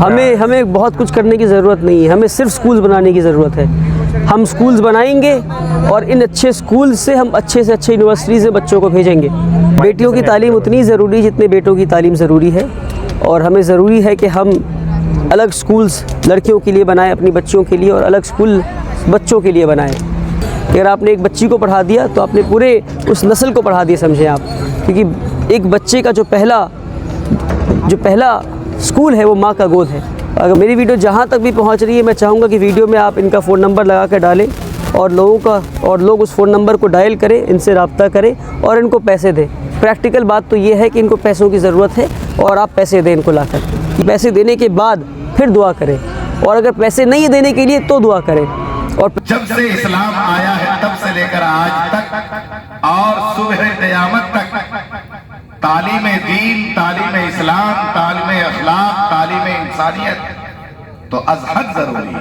ہمیں بہت کچھ کرنے کی ضرورت نہیں ہے، ہمیں صرف سکولز بنانے کی ضرورت ہے۔ ہم سکولز بنائیں گے اور ان اچھے سکول سے ہم اچھے سے اچھے یونیورسٹیز میں بچوں کو بھیجیں گے۔ بیٹیوں کی تعلیم اتنی ضروری جتنے بیٹوں کی تعلیم ضروری ہے، اور ہمیں ضروری ہے کہ ہم الگ سکولز لڑکیوں کے لیے بنائیں اپنی بچیوں کے لیے، اور الگ سکول بچوں کے لیے بنائیں۔ اگر آپ نے ایک بچی کو پڑھا دیا تو آپ نے پورے اس نسل کو پڑھا دیا سمجھیں آپ، کیونکہ ایک بچے کا جو پہلا سکول ہے وہ ماں کا گود ہے۔ اگر میری ویڈیو جہاں تک بھی پہنچ رہی ہے، میں چاہوں گا کہ ویڈیو میں آپ ان کا فون نمبر لگا کر ڈالیں اور لوگ اس فون نمبر کو ڈائل کریں، ان سے رابطہ کریں اور ان کو پیسے دیں۔ پریکٹیکل بات تو یہ ہے کہ ان کو پیسوں کی ضرورت ہے اور آپ پیسے دیں ان کو لا کر۔ پیسے دینے کے بعد پھر دعا کریں، اور اگر پیسے نہیں دینے کے لیے تو دعا کریں۔ اور جب سے اسلام آیا ہے تب سے لے کر آج تک اور صبح قیامت تک تعلیم دین، تعلیم اسلام، تعلیم اخلاق، تعلیم انسانیت تو از حد ضروری ہے۔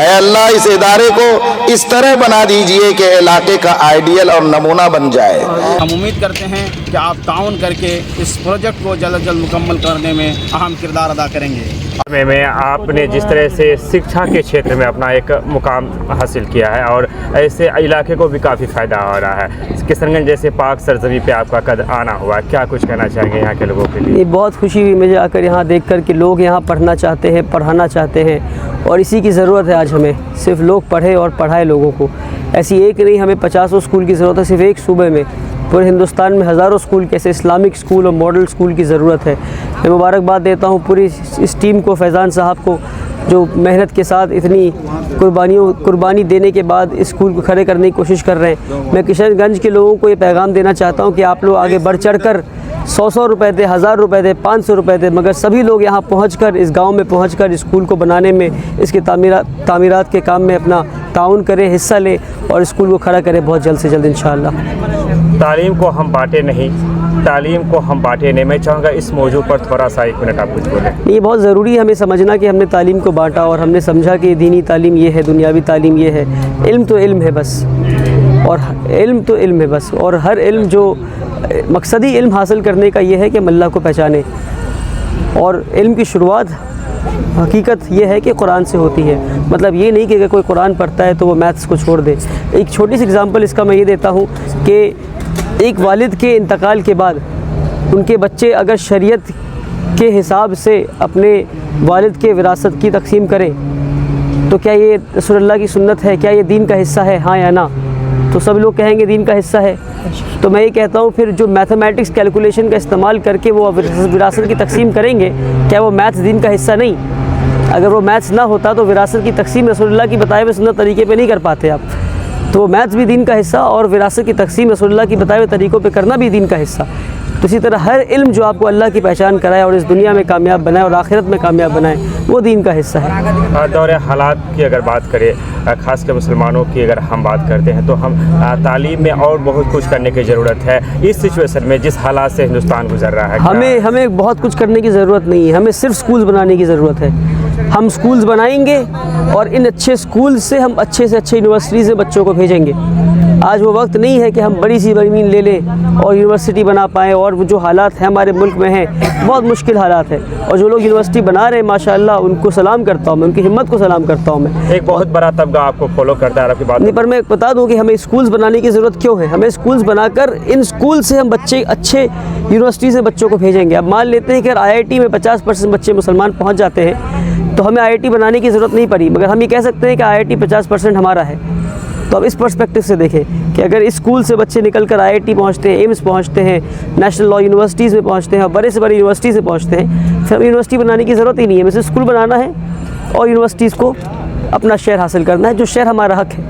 اے اللہ اس ادارے کو اس طرح بنا دیجئے کہ علاقے کا آئیڈیل اور نمونہ بن جائے۔ ہم امید کرتے ہیں کہ آپ تعاون کر کے اس پروجیکٹ کو جلد از جلد مکمل کرنے میں اہم کردار ادا کریں گے۔ میں آپ نے جس طرح سے شکشا کے چھیتر میں اپنا ایک مقام حاصل کیا ہے اور ایسے علاقے کو بھی کافی فائدہ ہو رہا ہے، کشن گنج جیسے پاک سرزمین پہ آپ کا قد آنا ہوا، کیا کچھ کہنا چاہیں گے یہاں کے لوگوں کے لیے؟ بہت خوشی ہوئی مجھے آ کر یہاں دیکھ کر کہ لوگ یہاں پڑھنا چاہتے ہیں، پڑھانا چاہتے ہیں، اور اسی کی ضرورت ہے آج ہمیں، صرف لوگ پڑھے اور پڑھائے لوگوں کو۔ ایسی ایک نہیں، ہمیں 50 سکول کی ضرورت ہے، صرف ایک صوبے میں، پورے ہندوستان میں ہزاروں سکول کیسے اسلامک سکول اور ماڈل سکول کی ضرورت ہے۔ میں مبارکباد دیتا ہوں پوری اس ٹیم کو، فیضان صاحب کو، جو محنت کے ساتھ اتنی قربانی دینے کے بعد اس اسکول کو کھڑے کرنے کی کوشش کر رہے ہیں۔ میں کشن گنج کے لوگوں کو یہ پیغام دینا چاہتا ہوں کہ آپ لوگ آگے بڑھ چڑھ کر 100 روپے دے، 1000 روپے دے، 500 روپے دے، مگر سبھی لوگ یہاں پہنچ کر، اس گاؤں میں پہنچ کر اسکول کو بنانے میں، اس کے تعمیرات کے کام میں اپنا تعاون کریں، حصہ لیں اور اسکول کو کھڑا کریں بہت جلد سے جلد انشاءاللہ۔ تعلیم کو ہم بانٹے نہیں، میں چاہوں گا اس موضوع پر تھوڑا سا 1 منٹ آپ کچھ بولیں۔ یہ بہت ضروری ہے ہمیں سمجھنا کہ ہم نے تعلیم کو بانٹا اور ہم نے سمجھا کہ دینی تعلیم یہ ہے، دنیاوی تعلیم یہ ہے۔ علم تو علم ہے بس، اور ہر علم جو مقصدی علم حاصل کرنے کا یہ ہے کہ ہم اللہ کو پہچانیں، اور علم کی شروعات حقیقت یہ ہے کہ قرآن سے ہوتی ہے۔ مطلب یہ نہیں کہ اگر کوئی قرآن پڑھتا ہے تو وہ میتھس کو چھوڑ دے۔ ایک چھوٹی سی اگزامپل اس کا میں یہ دیتا ہوں کہ ایک والد کے انتقال کے بعد ان کے بچے اگر شریعت کے حساب سے اپنے والد کے وراثت کی تقسیم کریں تو کیا یہ رسول اللہ کی سنت ہے؟ کیا یہ دین کا حصہ ہے، ہاں یا نہ؟ تو سب لوگ کہیں گے دین کا حصہ ہے۔ تو میں یہ کہتا ہوں پھر جو میتھمیٹکس کیلکولیشن کا استعمال کر کے وہ وراثت کی تقسیم کریں گے، کیا وہ میتھس دین کا حصہ نہیں؟ اگر وہ میتھس نہ ہوتا تو وراثت کی تقسیم رسول اللہ کی بتائے ہوئے سنت طریقے پہ نہیں کر پاتے آپ، تو وہ میتھس بھی دین کا حصہ اور وراثت کی تقسیم رسول اللہ کی بتائے ہوئے طریقوں پہ کرنا بھی دین کا حصہ۔ تو اسی طرح ہر علم جو آپ کو اللہ کی پہچان کرائے اور اس دنیا میں کامیاب بنائے اور آخرت میں کامیاب بنائے، وہ دین کا حصہ ہے۔ دور حالات کی اگر بات کریں، خاص کر مسلمانوں کی اگر ہم بات کرتے ہیں تو ہم تعلیم میں اور بہت کچھ کرنے کی ضرورت ہے اس سچویشن میں جس حالات سے ہندوستان گزر رہا ہے۔ ہمیں بہت کچھ کرنے کی ضرورت نہیں ہے، ہمیں صرف سکولز بنانے کی ضرورت ہے۔ ہم سکولز بنائیں گے اور ان اچھے سکول سے ہم اچھے سے اچھے یونیورسٹیز میں بچوں کو بھیجیں گے۔ آج وہ وقت نہیں ہے کہ ہم بڑی سی زمین لے لیں اور یونیورسٹی بنا پائیں، اور وہ جو حالات ہیں ہمارے ملک میں ہیں بہت مشکل حالات ہیں، اور جو لوگ یونیورسٹی بنا رہے ہیں ماشاءاللہ ان کو سلام کرتا ہوں میں، ان کی ہمت کو سلام کرتا ہوں میں۔ ایک بہت بڑا طبقہ آپ کو فالو کرتا ہے آپ کی بات نہیں، پر میں بتا دوں کہ ہمیں اسکولز بنانے کی ضرورت کیوں ہے۔ ہمیں اسکولز بنا کر ان اسکول سے ہم بچے اچھے یونیورسٹیز میں بچوں کو بھیجیں گے۔ اب مان لیتے ہیں کہ اگر IIT میں 50% بچے مسلمان پہنچ جاتے ہیں تو ہمیں IIT بنانے کی ضرورت نہیں پڑی، مگر ہم یہ کہہ سکتے ہیں کہ IIT 50% ہمارا ہے۔ تو اب اس پرسپیکٹو سے دیکھیں کہ اگر اس اسکول سے بچے نکل کر IIT پہنچتے ہیں، ایمس پہنچتے ہیں، نیشنل لا یونیورسٹیز میں پہنچتے ہیں اور بڑے سے بڑی یونیورسٹیز میں پہنچتے ہیں، پھر ہمیں یونیورسٹی بنانے کی ضرورت ہی نہیں ہے۔ ہمیں اسکول بنانا ہے اور یونیورسٹیز کو اپنا شیئر حاصل کرنا ہے، جو شیئر ہمارا حق ہے۔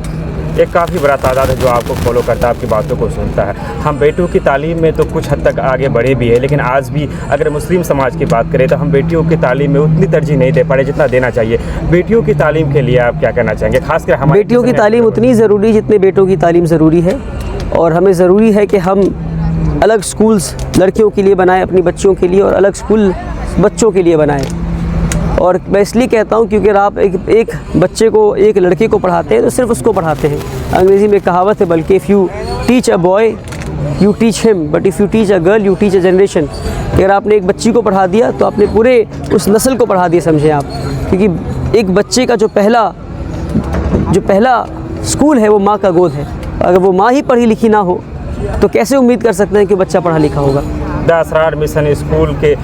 ایک کافی بڑا تعداد ہے جو آپ کو فالو کرتا ہے، آپ کی باتوں کو سنتا ہے۔ ہم بیٹوں کی تعلیم میں تو کچھ حد تک آگے بڑھے بھی ہے، لیکن آج بھی اگر مسلم سماج کی بات کریں تو ہم بیٹیوں کی تعلیم میں اتنی ترجیح نہیں دے پا رہے جتنا دینا چاہیے۔ بیٹیوں کی تعلیم کے لیے آپ کیا کہنا چاہیں گے؟ خاص کر ہماری بیٹیوں کی تعلیم اتنی ضروری جتنے بیٹوں کی تعلیم ضروری ہے، اور ہمیں ضروری ہے کہ ہم الگ سکولز لڑکیوں کے لیے بنائیں اپنی بچیوں کے لیے، اور الگ سکول بچوں کے لیے بنائیں۔ اور میں اس لیے کہتا ہوں کیونکہ آپ ایک بچے کو، ایک لڑکے کو پڑھاتے ہیں تو صرف اس کو پڑھاتے ہیں۔ انگریزی میں کہاوت ہے بلکہ if you teach a boy you teach him, but if you teach a girl, you teach a generation. اگر آپ نے ایک بچی کو پڑھا دیا تو آپ نے پورے اس نسل کو پڑھا دیا سمجھیں آپ، کیونکہ ایک بچے کا جو پہلا اسکول ہے وہ ماں کا گود ہے. اگر وہ ماں ہی پڑھی لکھی نہ ہو تو کیسے امید کر سکتے ہیں کہ بچہ پڑھا لکھا ہوگا. اسرار مشن اسکول کے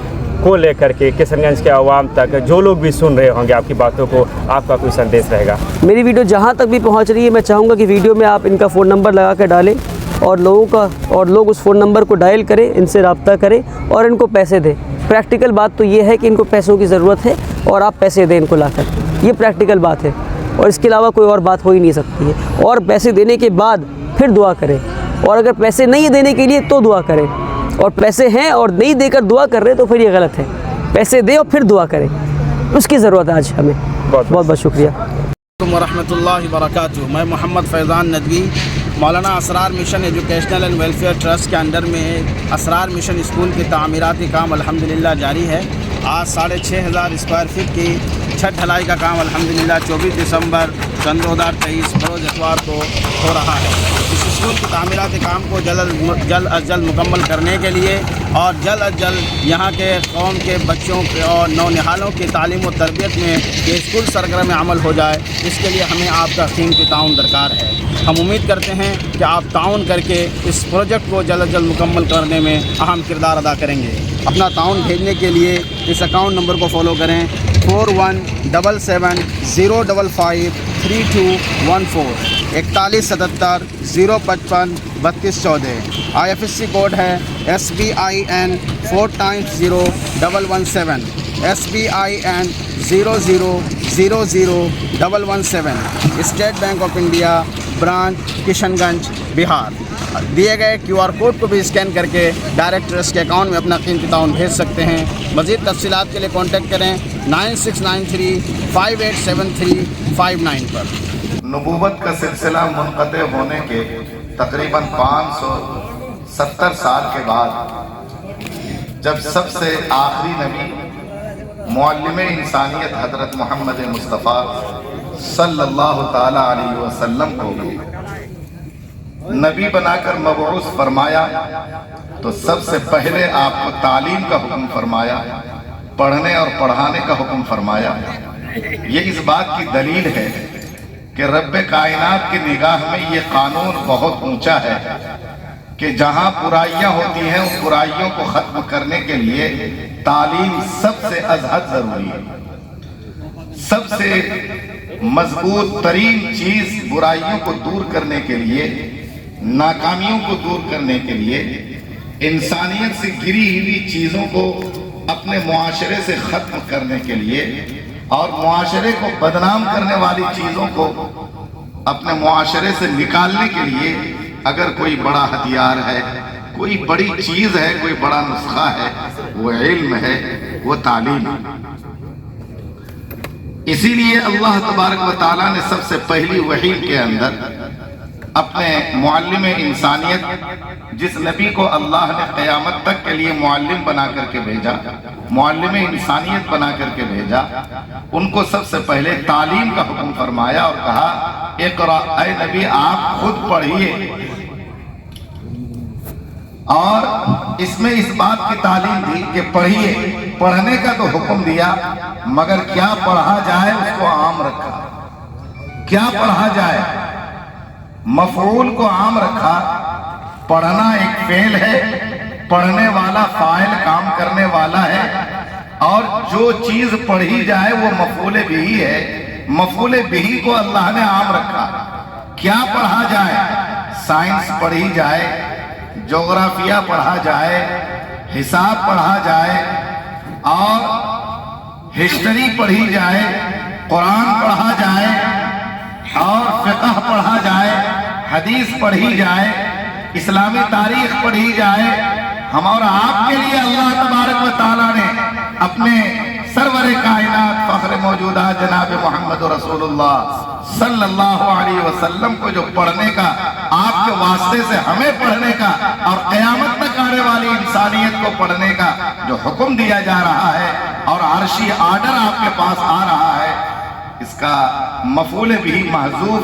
کو لے کر کے کشن گنج کے عوام تک جو لوگ بھی سن رہے ہوں گے آپ کی باتوں کو، آپ کا کوئی سندیش رہے گا؟ میری ویڈیو جہاں تک بھی پہنچ رہی ہے میں چاہوں گا کہ ویڈیو میں آپ ان کا فون نمبر لگا کے ڈالیں اور لوگ اس فون نمبر کو ڈائل کریں، ان سے رابطہ کریں اور ان کو پیسے دیں. پریکٹیکل بات تو یہ ہے کہ ان کو پیسوں کی ضرورت ہے اور آپ پیسے دیں ان کو لا کر. یہ پریکٹیکل بات ہے اور اس کے علاوہ کوئی اور بات ہو ہی نہیں سکتی ہے. اور پیسے دینے کے بعد پھر دعا کریں، اور اگر پیسے نہیں دینے کے لیے تو دعا کریں، اور پیسے ہیں اور نہیں دے کر دعا کر رہے تو پھر یہ غلط ہے. پیسے دیں اور پھر دعا کریں، اس کی ضرورت ہے آج ہمیں. بہت بہت شکریہ. ورحمۃ اللہ وبرکاتہ. میں محمد Faizan Nadvi Maulana Israr mission educational and welfare trust کے انڈر میں اسرار مشن اسکول کی تعمیراتی کام الحمدللہ جاری ہے. آج 6500 اسکوائر فٹ کی چھت ڈھلائی کا کام الحمدللہ 24 دسمبر 2023 بروز اتوار کو ہو رہا ہے. اس اسکول کی تعمیراتی کام کو جلد از جلد مکمل کرنے کے لیے اور جلد از جلد یہاں کے قوم کے بچوں اور نونہالوں کی تعلیم و تربیت میں یہ اسکول سرگرم عمل ہو جائے، اس کے لیے ہمیں آپ کا قیمتی تعاون درکار ہے. ہم امید کرتے ہیں کہ آپ تعاون کر کے اس پروجیکٹ کو جلد از جلد مکمل کرنے میں اہم کردار ادا کریں گے. اپنا تعاون بھیجنے کے لیے اس اکاؤنٹ نمبر کو فالو کریں 4177 055 3214 4177 055 3214. IFSC کوڈ ہے SBIN 4x0117 SBIN 0000117. State Bank of India branch Kishanganj Bihar. دیے گئے QR کوڈ کو بھی اسکین کر کے ڈائریکٹ ٹرسٹ کے اکاؤنٹ میں اپنا قیمتی تعاون بھیج سکتے ہیں. مزید تفصیلات کے لیے کانٹیکٹ کریں 9693587359 پر. نبوت کا سلسلہ منقطع ہونے کے تقریباً 570 سال کے بعد جب سب سے آخری نبی معلم انسانیت حضرت محمد مصطفیٰ صلی اللہ تعالی علیہ وسلم کو نبی بنا کر مبعوث فرمایا تو سب سے پہلے آپ کو تعلیم کا حکم فرمایا، پڑھنے اور پڑھانے کا حکم فرمایا. یہ اس بات کی دلیل ہے کہ رب کائنات کی نگاہ میں یہ قانون بہت اونچا ہے کہ جہاں برائیاں ہوتی ہیں ان برائیوں کو ختم کرنے کے لیے تعلیم سب سے ازحد ضروری ہے. سب سے مضبوط ترین چیز برائیوں کو دور کرنے کے لیے، ناکامیوں کو دور کرنے کے لیے، انسانیت سے گری ہوئی چیزوں کو اپنے معاشرے سے ختم کرنے کے لیے اور معاشرے کو بدنام کرنے والی چیزوں کو اپنے معاشرے سے نکالنے کے لیے اگر کوئی بڑا ہتھیار ہے، کوئی بڑی چیز ہے، کوئی بڑا نسخہ ہے، وہ علم ہے، وہ تعلیم ہے. اسی لیے اللہ تبارک و تعالیٰ نے سب سے پہلی وحی کے اندر اپنے معلم انسانیت، جس نبی کو اللہ نے قیامت تک کے لیے معلم بنا کر کے بھیجا، معلم انسانیت بنا کر کے بھیجا، ان کو سب سے پہلے تعلیم کا حکم فرمایا اور کہا اقرأ، اے نبی آپ خود پڑھیے. اور اس میں اس بات کی تعلیم دی کہ پڑھیے. پڑھنے کا تو حکم دیا مگر کیا پڑھا جائے اس کو عام رکھا. کیا پڑھا جائے؟ مفعول کو عام رکھا. پڑھنا ایک فعل ہے، پڑھنے والا فاعل کام کرنے والا ہے، اور جو چیز پڑھی جائے وہ مفعول بھی ہے. مفعول بھی کو اللہ نے عام رکھا. کیا پڑھا جائے؟ سائنس پڑھی جائے، جغرافیہ پڑھا جائے، حساب پڑھا جائے، اور ہسٹری پڑھی جائے، قرآن پڑھا جائے، اور فقہ پڑھا جائے، حدیث پڑھی جائے، اسلامی تاریخ پڑھی جائے. ہم اور آپ کے لیے اللہ تبارک و تعالیٰ نے اپنے سرور کائنات فخر موجودات جناب محمد رسول اللہ صلی اللہ علیہ وسلم کو جو پڑھنے کا، آپ کے واسطے سے ہمیں پڑھنے کا اور قیامت تک آنے والی انسانیت کو پڑھنے کا جو حکم دیا جا رہا ہے اور عرشی آرڈر آپ کے پاس آ رہا ہے، اس کا مفعول بھی محذوف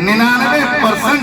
99%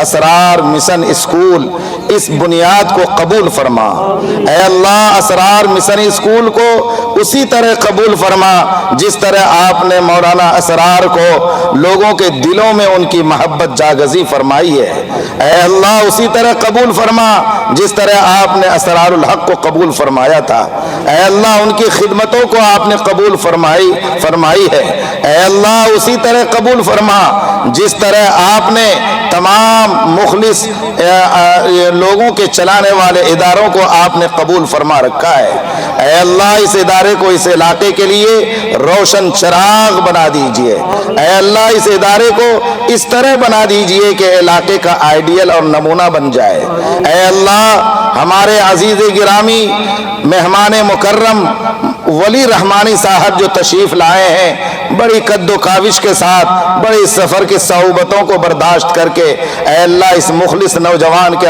اسرار مشن اسکول اس بنیاد کو قبول فرما۔ اے اللہ اسرار مشن اسکول کو اسی طرح قبول فرما جس طرح آپ نے مولانا اسرار کو لوگوں کے دلوں میں ان کی محبت جاگزی فرمائی ہے۔ اے اللہ اسی طرح قبول فرما جس طرح آپ نے اسرار الحق کو قبول فرمایا تھا۔ اے اللہ ان کی خدمتوں کو آپ نے قبول فرمائی ہے۔ اے اللہ اسی طرح قبول فرما جس طرح آپ نے تمام مخلص لوگوں کے چلانے والے اداروں کو آپ نے قبول فرما رکھا ہے۔ اے اللہ اس ادارے کو اس علاقے کے لیے روشن چراغ بنا دیجئے۔ اے اللہ اس ادارے کو اس طرح بنا دیجئے کہ علاقے کا آئیڈیل اور نمونہ بن جائے۔ اے اللہ ہمارے عزیز گرامی مہمان مکرم ولی رحمانی صاحب جو تشریف لائے ہیں بڑی قد و کاوش کے ساتھ بڑی سفر کی صعوبتوں کو برداشت کر کے، اے اللہ اس مخلص نوجوان کے